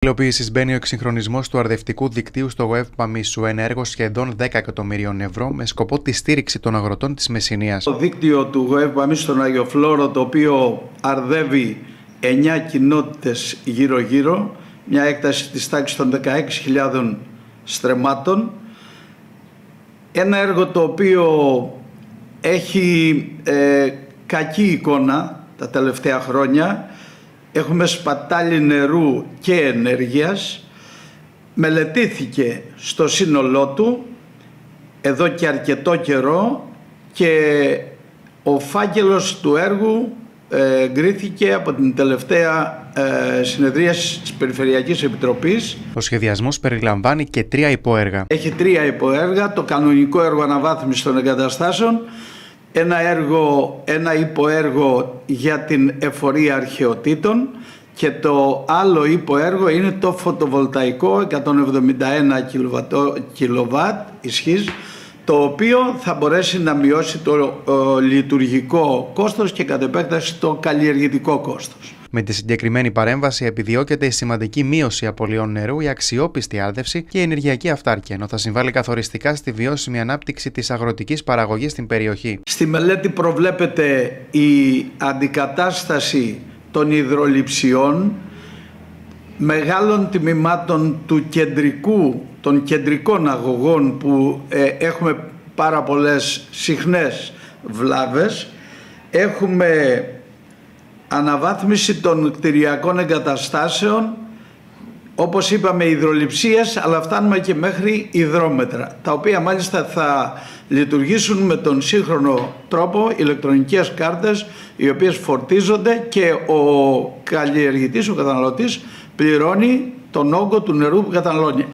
Υλοποίησης μπαίνει ο εξυγχρονισμός του αρδευτικού δικτύου στο ΓΟΕΒ Παμίσου, ένα έργο σχεδόν 10 εκατομμυρίων ευρώ με σκοπό τη στήριξη των αγροτών της Μεσσηνίας. Το δίκτυο του ΓΟΕΒ Παμίσου στον Αγιοφλόρο, το οποίο αρδεύει 9 κοινότητες γύρω-γύρω, μια έκταση της τάξης των 16.000 στρεμμάτων. Ένα έργο το οποίο έχει κακή εικόνα τα τελευταία χρόνια. Έχουμε σπατάλη νερού και ενέργειας. Μελετήθηκε στο σύνολό του εδώ και αρκετό καιρό και ο φάκελος του έργου εγκρίθηκε από την τελευταία συνεδρίαση της Περιφερειακής Επιτροπής. Ο σχεδιασμός περιλαμβάνει και 3 υποέργα. Έχει 3 υποέργα, το κανονικό έργο αναβάθμισης των εγκαταστάσεων, ένα υποέργο για την εφορία αρχαιοτήτων και το άλλο υποέργο είναι το φωτοβολταϊκό 171 κιλοβάτ ισχύς, το οποίο θα μπορέσει να μειώσει το λειτουργικό κόστος και κατ' επέκταση το καλλιεργητικό κόστος. Με τη συγκεκριμένη παρέμβαση επιδιώκεται η σημαντική μείωση απολειών νερού, η αξιόπιστη άρδευση και η ενεργειακή αυτάρκεια, ενώ θα συμβάλλει καθοριστικά στη βιώσιμη ανάπτυξη της αγροτικής παραγωγής στην περιοχή. Στη μελέτη προβλέπεται η αντικατάσταση των υδρολειψιών μεγάλων τμήματων των κεντρικών αγωγών που έχουμε πάρα πολλές συχνές βλάβες. Έχουμε αναβάθμιση των κτηριακών εγκαταστάσεων, όπως είπαμε υδρολειψίες, αλλά φτάνουμε και μέχρι υδρόμετρα, τα οποία μάλιστα θα λειτουργήσουν με τον σύγχρονο τρόπο, ηλεκτρονικές κάρτες, οι οποίες φορτίζονται και ο καλλιεργητής, ο καταναλωτής, πληρώνει τον όγκο του νερού που καταναλώνει.